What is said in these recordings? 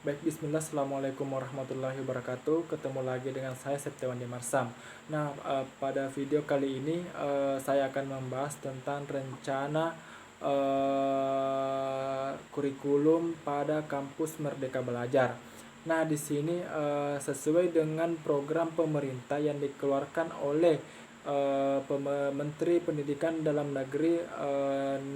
Baik, bismillah, assalamualaikum warahmatullahi wabarakatuh. Ketemu lagi dengan saya Septiawan Dimarsam. Nah, pada video kali ini saya akan membahas tentang rencana kurikulum pada kampus Merdeka Belajar. Nah, di sini sesuai dengan program pemerintah yang dikeluarkan oleh Menteri Pendidikan Dalam Negeri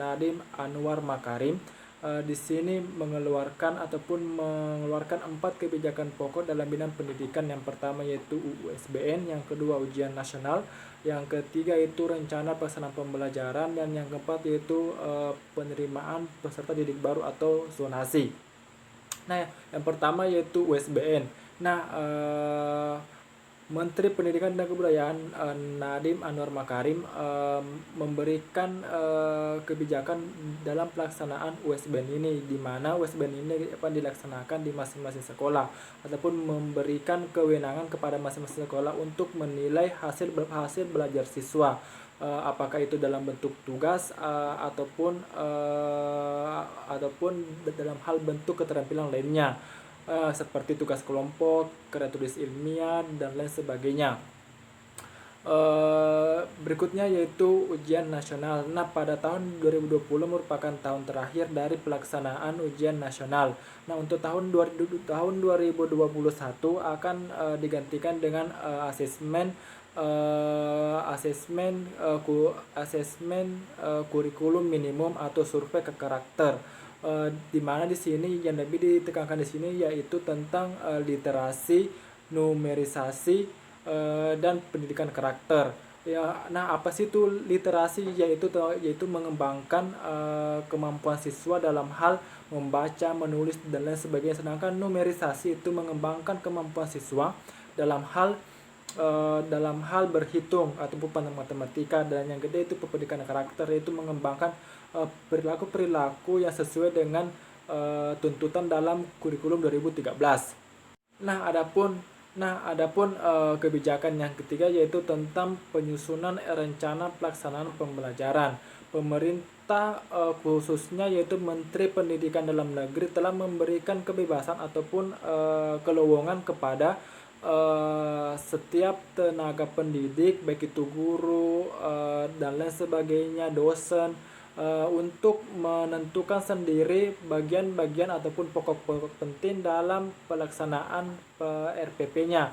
Nadiem Anwar Makarim. Di sini mengeluarkan 4 kebijakan pokok dalam bidang pendidikan. Yang pertama yaitu USBN, yang kedua ujian nasional, yang ketiga itu rencana pelaksanaan pembelajaran, dan yang keempat yaitu penerimaan peserta didik baru atau zonasi. Nah, yang pertama yaitu USBN. Nah, Menteri Pendidikan dan Kebudayaan Nadiem Anwar Makarim memberikan kebijakan dalam pelaksanaan USBN ini, di mana USBN ini akan dilaksanakan di masing-masing sekolah ataupun memberikan kewenangan kepada masing-masing sekolah untuk menilai hasil belajar siswa, apakah itu dalam bentuk tugas ataupun dalam hal bentuk keterampilan lainnya, seperti tugas kelompok, karya tulis ilmiah, dan lain sebagainya. Berikutnya yaitu ujian nasional. Nah, pada tahun 2020 merupakan tahun terakhir dari pelaksanaan ujian nasional. Nah, untuk tahun 2021 akan digantikan dengan asesmen kurikulum minimum atau survei ke karakter. Di mana di sini yang lebih ditekankan di sini yaitu tentang literasi, numerisasi, dan pendidikan karakter. Ya, nah apa sih itu literasi? Yaitu mengembangkan kemampuan siswa dalam hal membaca, menulis, dan lain sebagainya. Sedangkan numerisasi itu mengembangkan kemampuan siswa dalam hal berhitung ataupun matematika. Dan yang gede itu pendidikan karakter, yaitu mengembangkan perilaku-perilaku yang sesuai dengan tuntutan dalam kurikulum 2013. Adapun kebijakan yang ketiga yaitu tentang penyusunan rencana pelaksanaan pembelajaran. Pemerintah khususnya yaitu Menteri Pendidikan Dalam Negeri telah memberikan kebebasan ataupun kelowongan kepada setiap tenaga pendidik, baik itu guru dan lain sebagainya, dosen, untuk menentukan sendiri bagian-bagian ataupun pokok-pokok penting dalam pelaksanaan RPP-nya.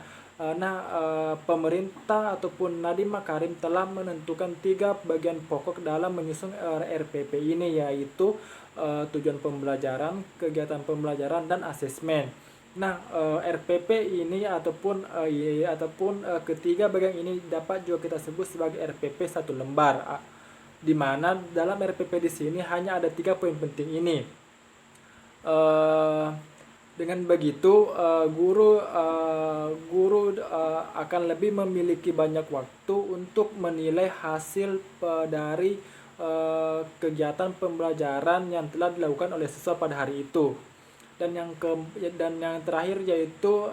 Pemerintah ataupun Nadiem Makarim telah menentukan 3 bagian pokok dalam menyusun RPP ini, yaitu tujuan pembelajaran, kegiatan pembelajaran, dan asesmen. Nah, RPP ini ataupun ketiga bagian ini dapat juga kita sebut sebagai RPP satu lembar, di mana dalam RPP di sini hanya ada 3 poin penting ini. Dengan begitu, guru akan lebih memiliki banyak waktu untuk menilai hasil dari kegiatan pembelajaran yang telah dilakukan oleh siswa pada hari itu. Dan yang terakhir yaitu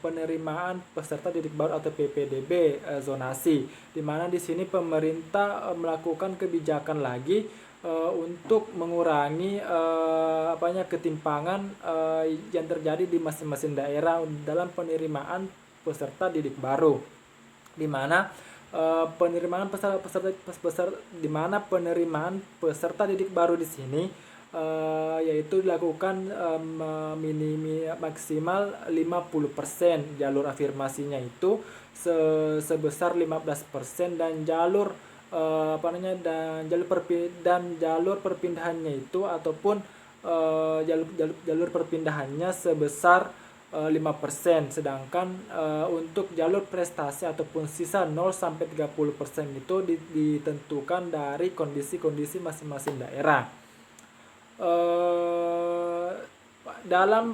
penerimaan peserta didik baru atau PPDB, zonasi, di mana di sini pemerintah melakukan kebijakan lagi untuk mengurangi ketimpangan yang terjadi di masing-masing daerah dalam penerimaan peserta didik baru, di mana penerimaan peserta didik baru di sini yaitu dilakukan maksimal 50%. Jalur afirmasinya itu sebesar 15%, dan jalur jalur perpindahannya itu ataupun jalur perpindahannya sebesar 5%. Sedangkan untuk jalur prestasi ataupun sisa 0 sampai 30% itu ditentukan dari kondisi-kondisi masing-masing daerah. Dalam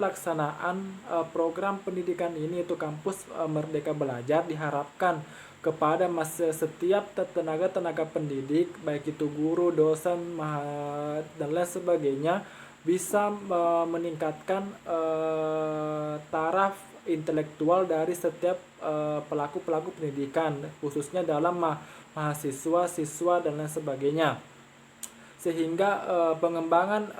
pelaksanaan program pendidikan ini, itu kampus Merdeka Belajar diharapkan kepada setiap tenaga pendidik, baik itu guru, dosen, dan lain sebagainya, bisa meningkatkan taraf intelektual dari setiap pelaku pendidikan, khususnya dalam mahasiswa, siswa, dan lain sebagainya. sehingga pengembangan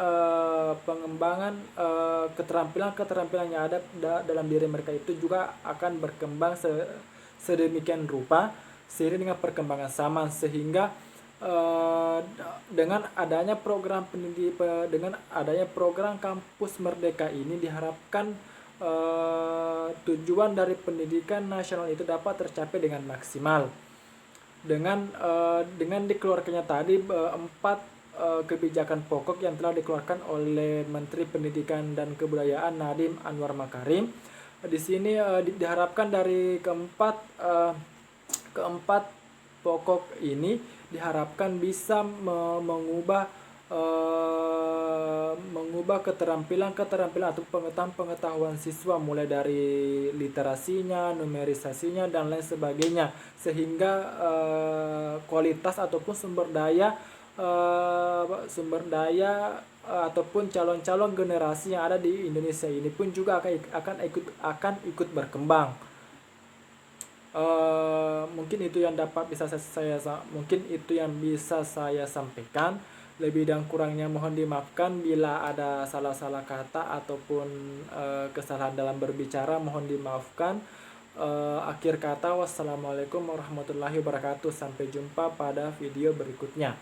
keterampilan-keterampilan yang ada dalam diri mereka itu juga akan berkembang sedemikian rupa seiring dengan perkembangan zaman, sehingga dengan adanya program kampus merdeka ini diharapkan tujuan dari pendidikan nasional itu dapat tercapai dengan maksimal dengan dikeluarkannya tadi 4 kebijakan pokok yang telah dikeluarkan oleh Menteri Pendidikan dan Kebudayaan Nadiem Anwar Makarim. Di sini diharapkan dari keempat pokok ini diharapkan bisa mengubah keterampilan atau pengetahuan siswa, mulai dari literasinya, numerisasinya, dan lain sebagainya, sehingga kualitas ataupun sumber daya ataupun calon-calon generasi yang ada di Indonesia ini pun juga akan ikut berkembang. Mungkin itu yang bisa saya sampaikan. Lebih dan kurangnya mohon dimaafkan bila ada salah-salah kata ataupun kesalahan dalam berbicara, mohon dimaafkan. Akhir kata, wassalamualaikum warahmatullahi wabarakatuh. Sampai jumpa pada video berikutnya.